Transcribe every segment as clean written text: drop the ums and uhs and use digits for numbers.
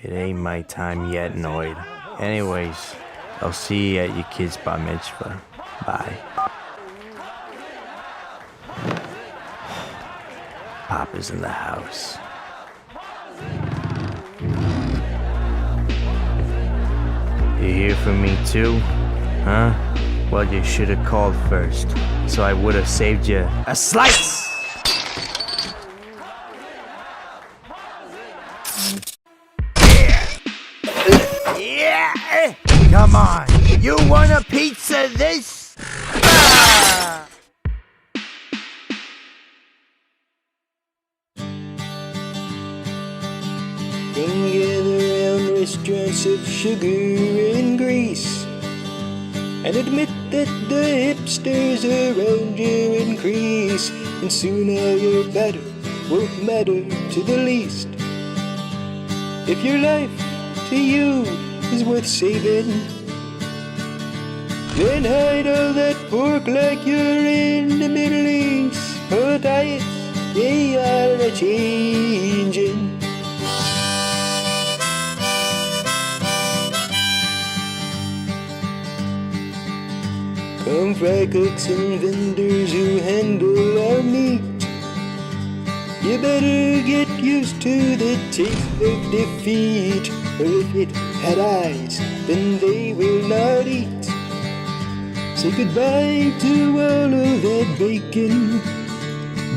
It ain't my time yet, Noid. Anyways, I'll see you at your kid's bar mitzvah. Bye. Papa's in the house. You hear from me too? Huh? Well, you should have called first, so I would have saved you a slice! Yeah! Come on! You want a pizza this? Ah! Then gather round restaurants of sugar and grease, and admit that the hipsters around you increase, and soon all your batter won't matter to the least. If your life to you is worth saving, then hide all that pork like you're in the Middle East. Oh, diets, they are a-changin'. Come fry cooks and vendors who handle our meat, you better get used to the taste of defeat. Or if it had eyes, then they will not eat. Say goodbye to all of that bacon.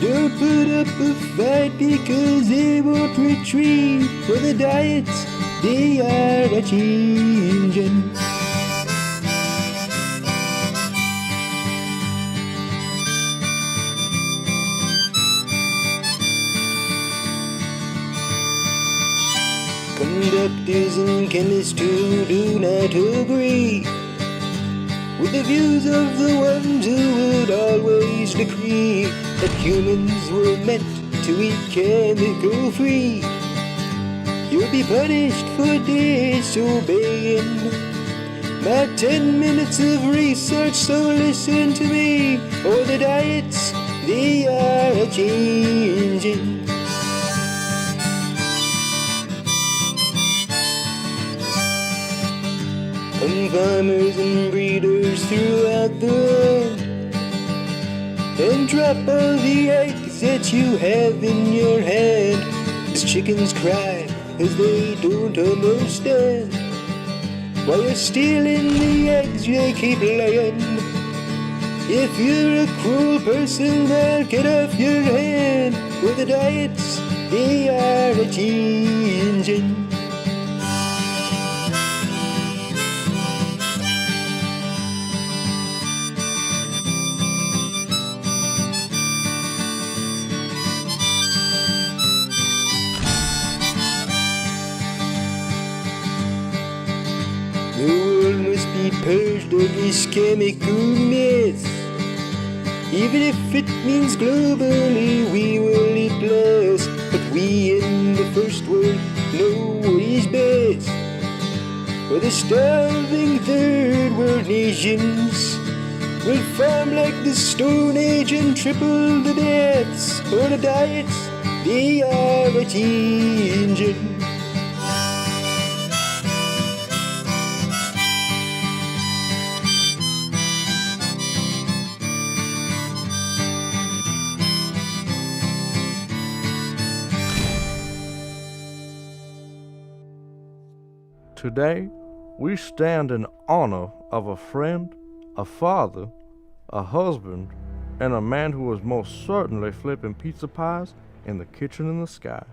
Don't put up a fight because they won't retreat. For the diets, they are a-changin'. Conductors and chemists who do not agree with the views of the ones who would always decree that humans were meant to eat chemical free. You'll be punished for disobeying my 10 minutes of research, so listen to me, or the diets, they are a-changin'. Come farmers and breeders throughout the land, and drop all the eggs that you have in your hand. As chickens cry as they don't understand, while you're stealing the eggs they keep laying. If you're a cruel person, they'll get off your hand. With the diets, they are a-changin'. The world must be purged of this chemical mess. Even if it means globally we will eat less. But we in the first world know what is best. For the starving third world nations will farm like the Stone Age and triple the deaths. For the diets, they are a-changin'. Today, we stand in honor of a friend, a father, a husband, and a man who was most certainly flipping pizza pies in the kitchen in the sky.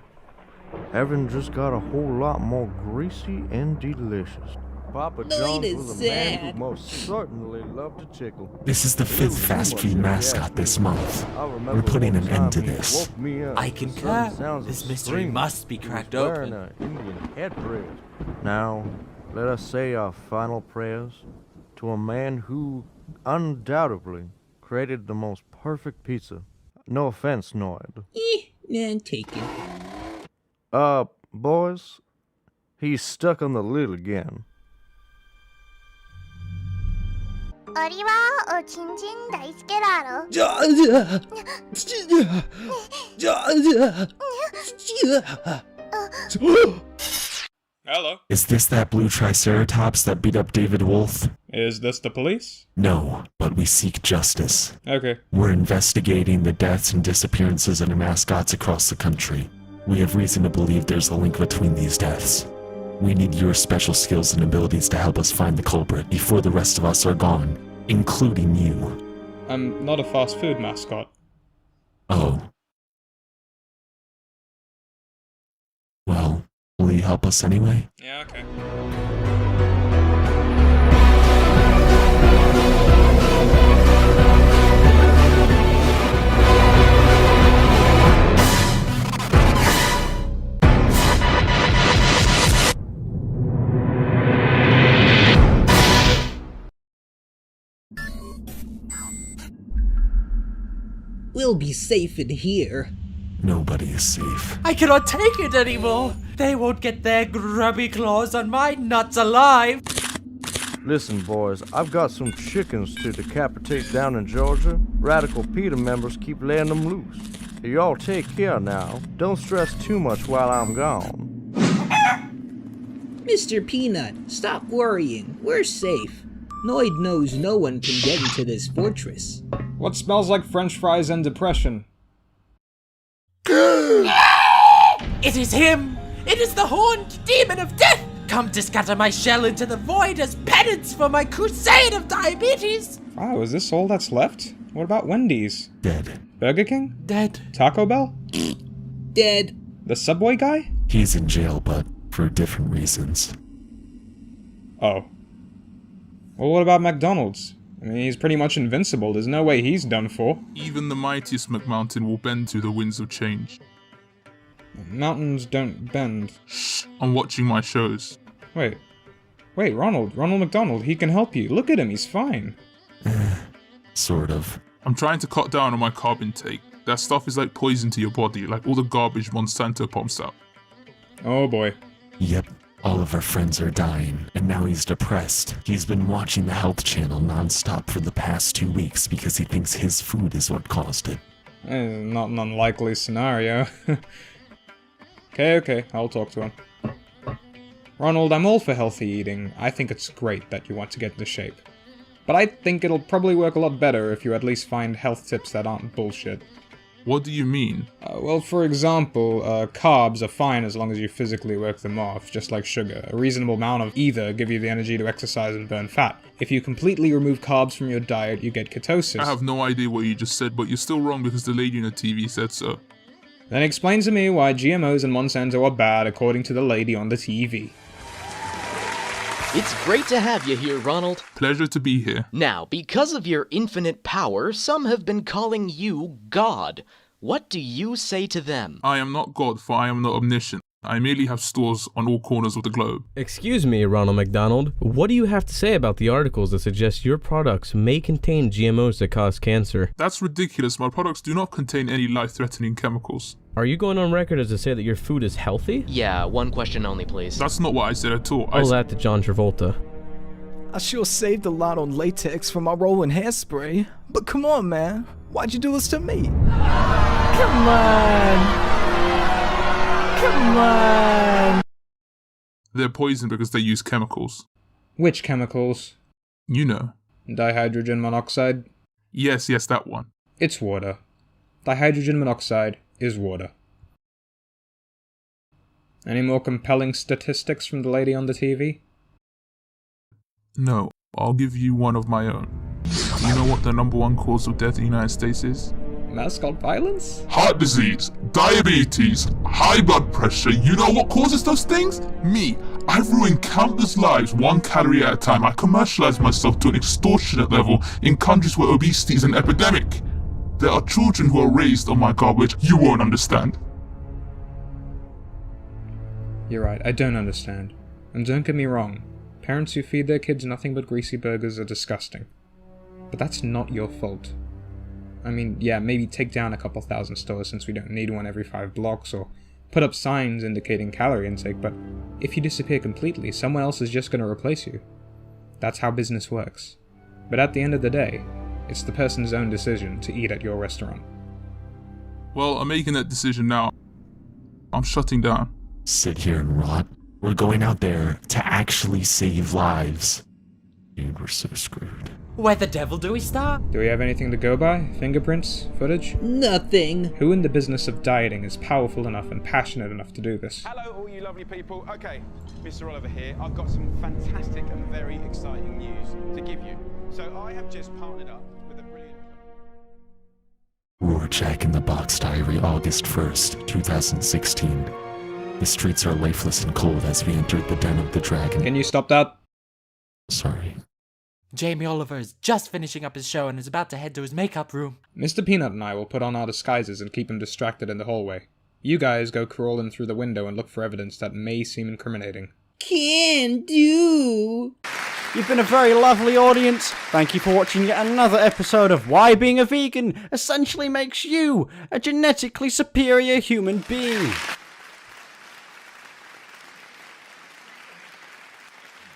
Evan just got a whole lot more greasy and delicious. Papa John's was a man who most certainly loved to tickle. This is the 5th fast food mascot this month. We're putting an end to this. I concur. This mystery must be cracked open. Indian headdress. Now, let us say our final prayers to a man who undoubtedly created the most perfect pizza. No offense, Noid. None taken. Boys, he's stuck on the lid again. 俺はおちんちん大好きだろ。Hello. Is this that blue triceratops that beat up David Wolf? Is this the police? No, but we seek justice. Okay. We're investigating the deaths and disappearances of mascots across the country. We have reason to believe there's a link between these deaths. We need your special skills and abilities to help us find the culprit before the rest of us are gone, including you. I'm not a fast food mascot. Oh. Well, will you help us anyway? Yeah, okay. We'll be safe in here. Nobody is safe. I cannot take it anymore. They won't get their grubby claws on my nuts alive. Listen, boys, I've got some chickens to decapitate down in Georgia. Radical PETA members keep letting them loose. Y'all take care now. Don't stress too much while I'm gone. Mr. Peanut, stop worrying. We're safe. Noid knows no one can get into this fortress. What smells like french fries and depression? It is him! It is the horned demon of death! Come to scatter my shell into the void as penance for my crusade of diabetes! Wow, is this all that's left? What about Wendy's? Dead. Burger King? Dead. Taco Bell? Dead. The Subway guy? He's in jail, but for different reasons. Oh. Well, what about McDonald's? I mean, he's pretty much invincible. There's no way he's done for. Even the mightiest McMountain will bend to the winds of change. Mountains don't bend. Shh, I'm watching my shows. Wait, Ronald McDonald, he can help you. Look at him, he's fine. Sort of. I'm trying to cut down on my carb intake. That stuff is like poison to your body, like all the garbage Monsanto pumps out. Oh boy. Yep. All of our friends are dying, and now he's depressed. He's been watching the Health Channel non-stop for the past 2 weeks because he thinks his food is what caused it. Not an unlikely scenario. Okay, I'll talk to him. Ronald, I'm all for healthy eating. I think it's great that you want to get into shape. But I think it'll probably work a lot better if you at least find health tips that aren't bullshit. What do you mean? Well, for example, carbs are fine as long as you physically work them off, just like sugar. A reasonable amount of either give you the energy to exercise and burn fat. If you completely remove carbs from your diet, you get ketosis. I have no idea what you just said, but you're still wrong because the lady on the TV said so. Then explain to me why GMOs and Monsanto are bad according to the lady on the TV. It's great to have you here, Ronald. Pleasure to be here. Now, because of your infinite power, some have been calling you God. What do you say to them? I am not God, for I am not omniscient. I merely have stores on all corners of the globe. Excuse me, Ronald McDonald. What do you have to say about the articles that suggest your products may contain GMOs that cause cancer? That's ridiculous. My products do not contain any life-threatening chemicals. Are you going on record as to say that your food is healthy? Yeah, one question only, please. That's not what I said at all. Tell that to John Travolta. I sure saved a lot on latex for my rolling hairspray. But come on, man. Why'd you do this to me? Come on. Come on! They're poisoned because they use chemicals. Which chemicals? You know. Dihydrogen monoxide? Yes, that one. It's water. Dihydrogen monoxide is water. Any more compelling statistics from the lady on the TV? No, I'll give you one of my own. Do you know what the #1 cause of death in the United States is? Mascot violence? Heart disease, diabetes, high blood pressure. You know what causes those things? Me. I've ruined countless lives 1 calorie at a time. I commercialize myself to an extortionate level in countries where obesity is an epidemic. There are children who are raised on my garbage you won't understand. You're right, I don't understand. And don't get me wrong, parents who feed their kids nothing but greasy burgers are disgusting. But that's not your fault. I mean, yeah, maybe take down a couple thousand stores since we don't need one every 5 blocks, or put up signs indicating calorie intake, but if you disappear completely, someone else is just going to replace you. That's how business works. But at the end of the day, it's the person's own decision to eat at your restaurant. Well, I'm making that decision now. I'm shutting down. Sit here and rot? We're going out there to actually save lives. Dude, we're so screwed. Where the devil do we start? Do we have anything to go by? Fingerprints? Footage? Nothing. Who in the business of dieting is powerful enough and passionate enough to do this? Hello, all you lovely people. Okay, Mr. Oliver here. I've got some fantastic and very exciting news to give you. So I have just partnered up with a brilliant... Rorschach in the Box Diary, August 1st, 2016. The streets are lifeless and cold as we entered the den of the dragon. Can you stop that? Sorry. Jamie Oliver is just finishing up his show and is about to head to his makeup room. Mr. Peanut and I will put on our disguises and keep him distracted in the hallway. You guys go crawl in through the window and look for evidence that may seem incriminating. Can do. You've been a very lovely audience. Thank you for watching yet another episode of Why Being a Vegan Essentially Makes You a Genetically Superior Human Being.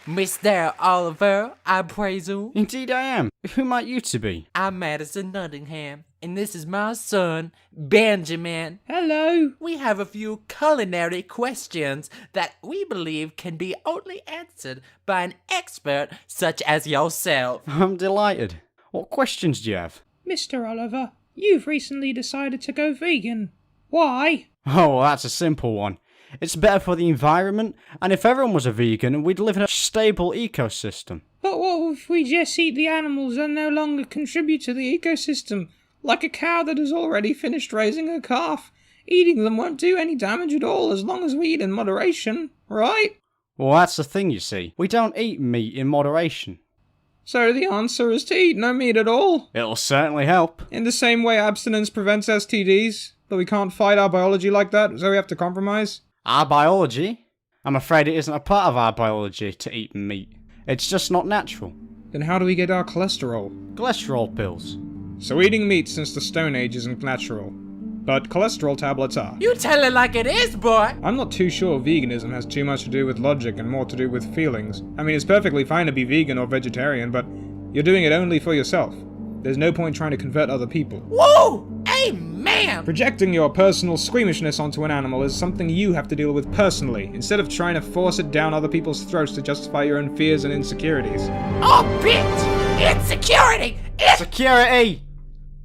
Mr. Oliver, I presume? Indeed I am. Who might you to be? I'm Madison Nottingham, and this is my son, Benjamin. Hello. We have a few culinary questions that we believe can be only answered by an expert such as yourself. I'm delighted. What questions do you have? Mr. Oliver, you've recently decided to go vegan. Why? Oh, well, that's a simple one. It's better for the environment, and if everyone was a vegan, we'd live in a stable ecosystem. But what if we just eat the animals and no longer contribute to the ecosystem? Like a cow that has already finished raising her calf. Eating them won't do any damage at all as long as we eat in moderation, right? Well, that's the thing, you see. We don't eat meat in moderation. So the answer is to eat no meat at all? It'll certainly help. In the same way abstinence prevents STDs, but we can't fight our biology like that, so we have to compromise? Our biology? I'm afraid it isn't a part of our biology to eat meat. It's just not natural. Then how do we get our cholesterol? Cholesterol pills. So eating meat since the Stone Age isn't natural. But cholesterol tablets are. You tell it like it is, boy! I'm not too sure veganism has too much to do with logic and more to do with feelings. I mean, it's perfectly fine to be vegan or vegetarian, but you're doing it only for yourself. There's no point trying to convert other people. Whoa! Amen! Projecting your personal squeamishness onto an animal is something you have to deal with personally, instead of trying to force it down other people's throats to justify your own fears and insecurities. Oh, bitch! Insecurity! Security!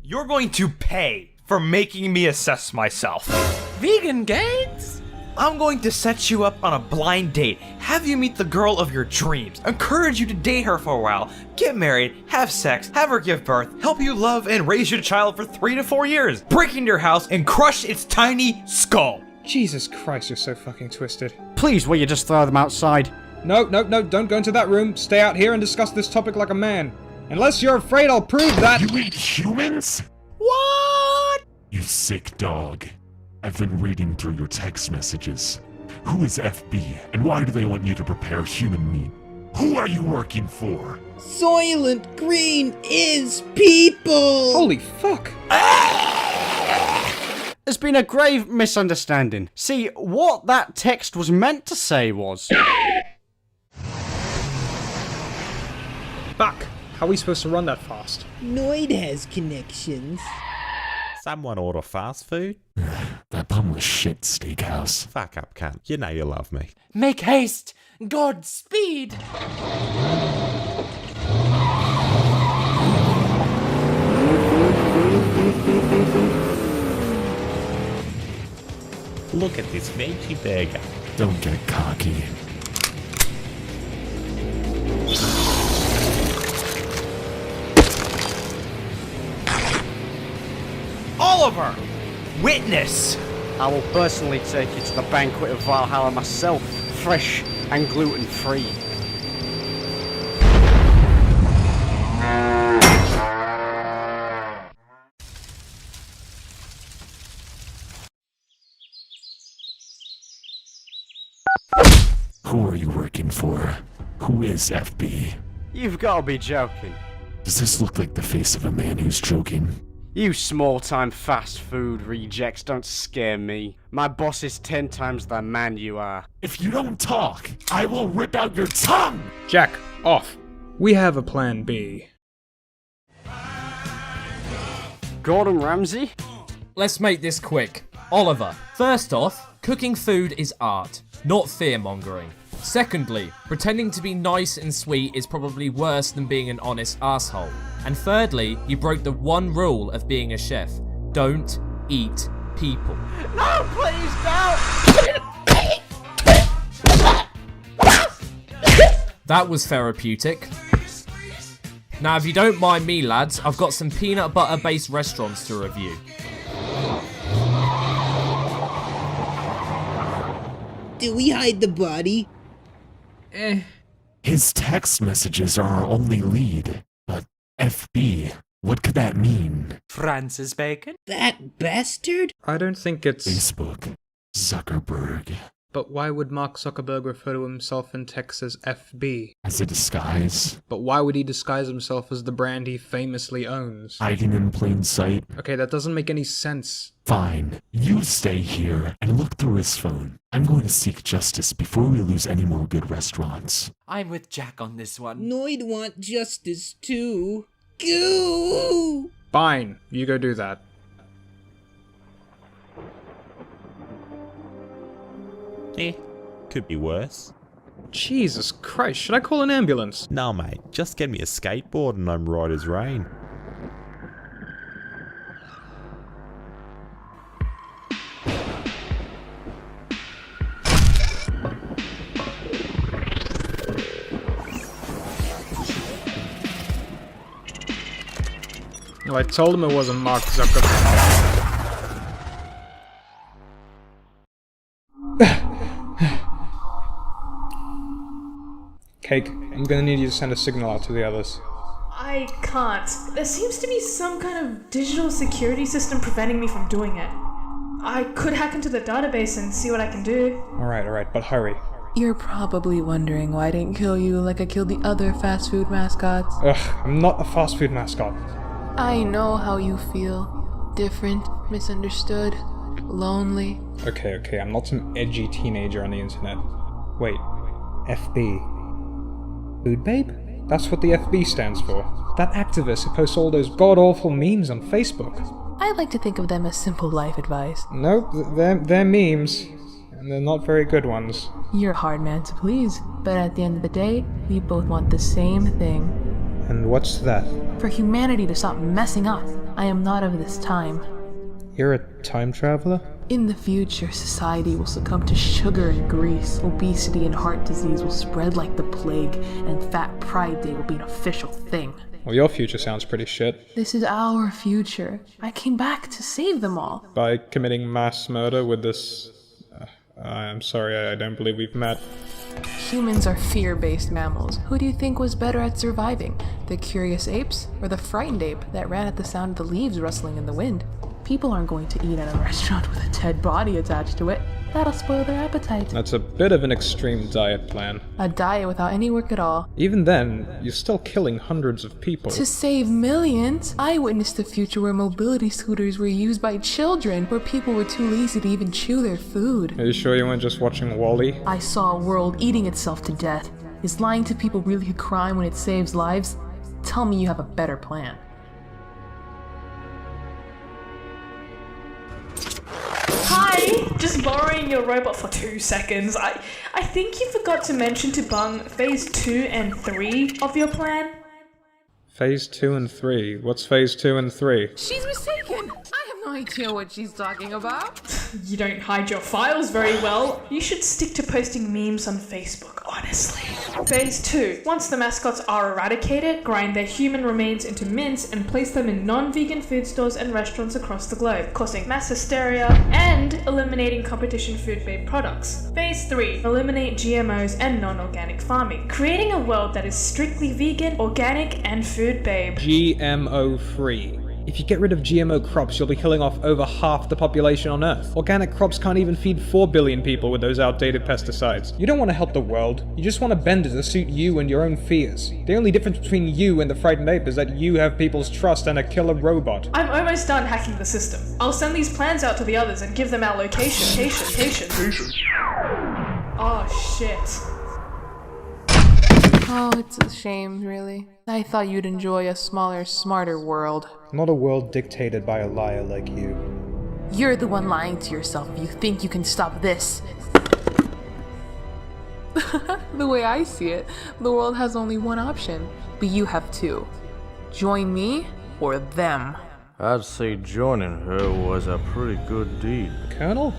You're going to pay for making me assess myself. Vegan gains? I'm going to set you up on a blind date, have you meet the girl of your dreams, encourage you to date her for a while, get married, have sex, have her give birth, help you love and raise your child for 3 to 4 years, break into your house and crush its tiny skull. Jesus Christ, you're so fucking twisted. Please, will you just throw them outside? No, don't go into that room. Stay out here and discuss this topic like a man. Unless you're afraid I'll prove that— You eat humans? What? You sick dog. I've been reading through your text messages. Who is FB, and why do they want you to prepare human meat? Who are you working for? Soylent Green is people! Holy fuck! There's been a grave misunderstanding. See, what that text was meant to say was... Fuck! How are we supposed to run that fast? Noid has connections. Someone order fast food? That bumless shit steakhouse. Fuck up, cunt. You know you love me. Make haste! Godspeed! Look at this veggie burger. Don't get cocky. Oliver! Witness! I will personally take you to the banquet of Valhalla myself, fresh and gluten-free. Who are you working for? Who is FB? You've got to be joking. Does this look like the face of a man who's joking? You small-time fast food rejects don't scare me. My boss is 10 times the man you are. If you don't talk, I will rip out your tongue! Jack, off. We have a plan B. Gordon Ramsay? Let's make this quick. Oliver, first off, cooking food is art. not fear-mongering. Secondly, pretending to be nice and sweet is probably worse than being an honest asshole. And thirdly, you broke the one rule of being a chef. Don't eat people. No, please, no! That was therapeutic. Now, if you don't mind me, lads, I've got some peanut butter-based restaurants to review. Do we hide the body? His text messages are our only lead, but FB, what could that mean? Francis Bacon? That bastard? I don't think it's... Facebook. Zuckerberg. But why would Mark Zuckerberg refer to himself in text as FB? As a disguise. But why would he disguise himself as the brand he famously owns? Hiding in plain sight. Okay, that doesn't make any sense. Fine. You stay here and look through his phone. I'm going to seek justice before we lose any more good restaurants. I'm with Jack on this one. Noid want justice too. Goo! Fine, you go do that. Could be worse. Jesus Christ, should I call an ambulance? No, mate, just get me a skateboard and I'm right as rain. Well, I told him it wasn't Mark Zuckerberg. Cake, I'm gonna need you to send a signal out to the others. I can't. There seems to be some kind of digital security system preventing me from doing it. I could hack into the database and see what I can do. Alright, but hurry. You're probably wondering why I didn't kill you like I killed the other fast food mascots. Ugh, I'm not a fast food mascot. I know how you feel. Different, misunderstood, lonely. Okay, I'm not some edgy teenager on the internet. Wait, FB. Food Babe? That's what the FB stands for. That activist who posts all those god-awful memes on Facebook. I like to think of them as simple life advice. Nope, they're memes. And they're not very good ones. You're a hard man to please, but at the end of the day, we both want the same thing. And what's that? For humanity to stop messing up. I am not of this time. You're a time traveler? In the future, society will succumb to sugar and grease. Obesity and heart disease will spread like the plague, and Fat Pride Day will be an official thing. Well, your future sounds pretty shit. This is our future. I came back to save them all. By committing mass murder with this... I'm sorry, I don't believe we've met. Humans are fear-based mammals. Who do you think was better at surviving? The curious apes or the frightened ape that ran at the sound of the leaves rustling in the wind? People aren't going to eat at a restaurant with a dead body attached to it. That'll spoil their appetite. That's a bit of an extreme diet plan. A diet without any work at all. Even then, you're still killing hundreds of people. To save millions? I witnessed a future where mobility scooters were used by children, where people were too lazy to even chew their food. Are you sure you weren't just watching WALL-E? I saw a world eating itself to death. Is lying to people really a crime when it saves lives? Tell me you have a better plan. Hi! Just borrowing your robot for 2 seconds. I think you forgot to mention to Bung phase 2 and 3 of your plan. Phase 2 and 3? What's phase 2 and 3? She's mistaken! I have no idea what she's talking about. You don't hide your files very well. You should stick to posting memes on Facebook, honestly. Phase 2. Once the mascots are eradicated, grind their human remains into mince and place them in non-vegan food stores and restaurants across the globe, causing mass hysteria and eliminating competition food-based products. Phase 3. Eliminate GMOs and non-organic farming, creating a world that is strictly vegan, organic, and food-babe. GMO-free. If you get rid of GMO crops, you'll be killing off over half the population on Earth. Organic crops can't even feed 4 billion people with those outdated pesticides. You don't want to help the world, you just want to bend it to suit you and your own fears. The only difference between you and the frightened ape is that you have people's trust and a killer robot. I'm almost done hacking the system. I'll send these plans out to the others and give them our location. Oh shit. Oh, it's a shame, really. I thought you'd enjoy a smaller, smarter world. Not a world dictated by a liar like you. You're the one lying to yourself if you think you can stop this. The way I see it, the world has only one option, but you have two. Join me or them. I'd say joining her was a pretty good deed. Colonel?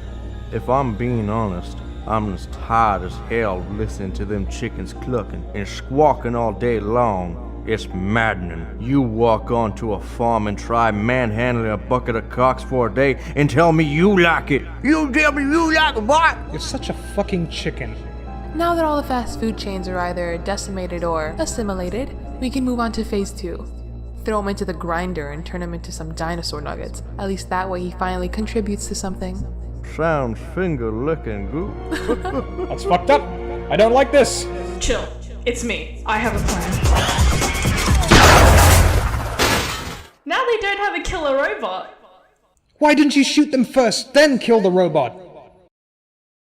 If I'm being honest, I'm as tired as hell listening to them chickens clucking and squawking all day long. It's maddening. You walk onto a farm and try manhandling a bucket of cocks for a day and tell me you like it. You tell me you like it, what? You're such a fucking chicken. Now that all the fast food chains are either decimated or assimilated, we can move on to phase 2. Throw him into the grinder and turn him into some dinosaur nuggets. At least that way he finally contributes to something. Sounds finger-licking good. That's fucked up. I don't like this. Chill. It's me. I have a plan. Now they don't have a killer robot. Why didn't you shoot them first, then kill the robot?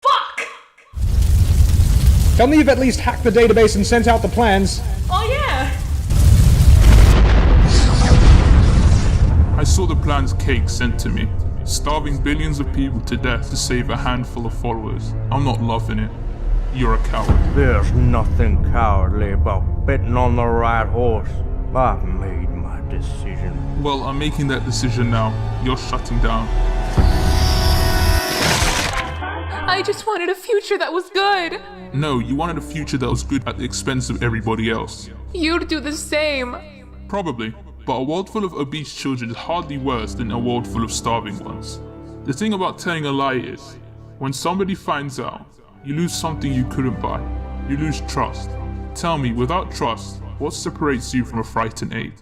Fuck! Tell me you've at least hacked the database and sent out the plans. Oh yeah! I saw the plans Cake sent to me, starving billions of people to death to save a handful of followers. I'm not loving it. You're a coward. There's nothing cowardly about betting on the right horse. I've made my decision. Well, I'm making that decision now. You're shutting down. I just wanted a future that was good. No, you wanted a future that was good at the expense of everybody else. You'd do the same. Probably, but a world full of obese children is hardly worse than a world full of starving ones. The thing about telling a lie is, when somebody finds out, you lose something you couldn't buy. You lose trust. Tell me, without trust, what separates you from a frightened ape?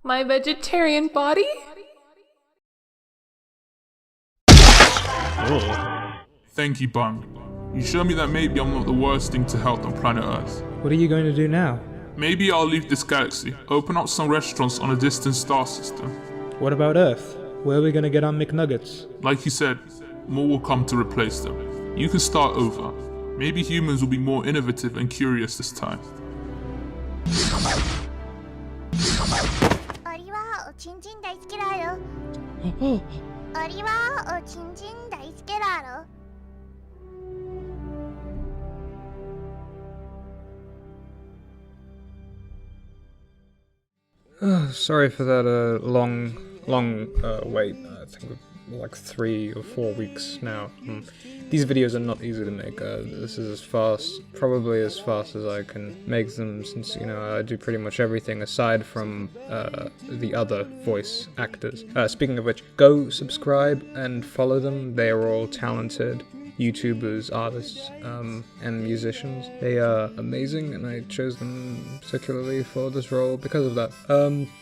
My vegetarian body? Thank you, Bung. You show me that maybe I'm not the worst thing to help on planet Earth. What are you going to do now? Maybe I'll leave this galaxy, open up some restaurants on a distant star system. What about Earth? Where are we going to get our McNuggets? Like you said, more will come to replace them. You can start over. Maybe humans will be more innovative and curious this time. Sorry for that long wait. I think like 3 or 4 weeks now. These videos are not easy to make. This is probably as fast as I can make them, since, you know, I do pretty much everything aside from the other voice actors. Speaking of which, go subscribe and follow them. They are all talented YouTubers, artists, and musicians. They are amazing, and I chose them particularly for this role because of that.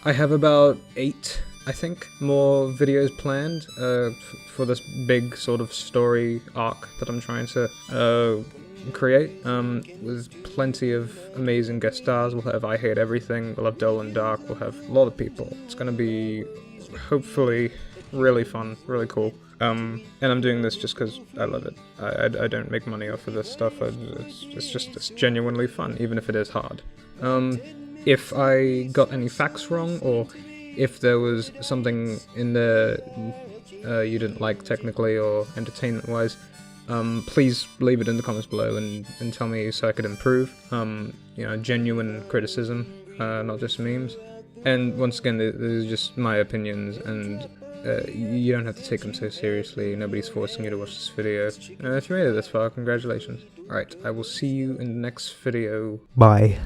I have about 8, I think, more videos planned for this big sort of story arc that I'm trying to create, with plenty of amazing guest stars. We'll have I Hate Everything, we'll have Dull and Dark, we'll have a lot of people. It's gonna be, hopefully, really fun, really cool. And I'm doing this just because I love it. I don't make money off of this stuff. It's genuinely fun, even if it is hard. If I got any facts wrong, or if there was something in there you didn't like technically or entertainment-wise, please leave it in the comments below and tell me so I could improve. You know, genuine criticism, not just memes. And once again, these are just my opinions, and you don't have to take them so seriously. Nobody's forcing you to watch this video. If you made it this far, congratulations. Alright, I will see you in the next video. Bye.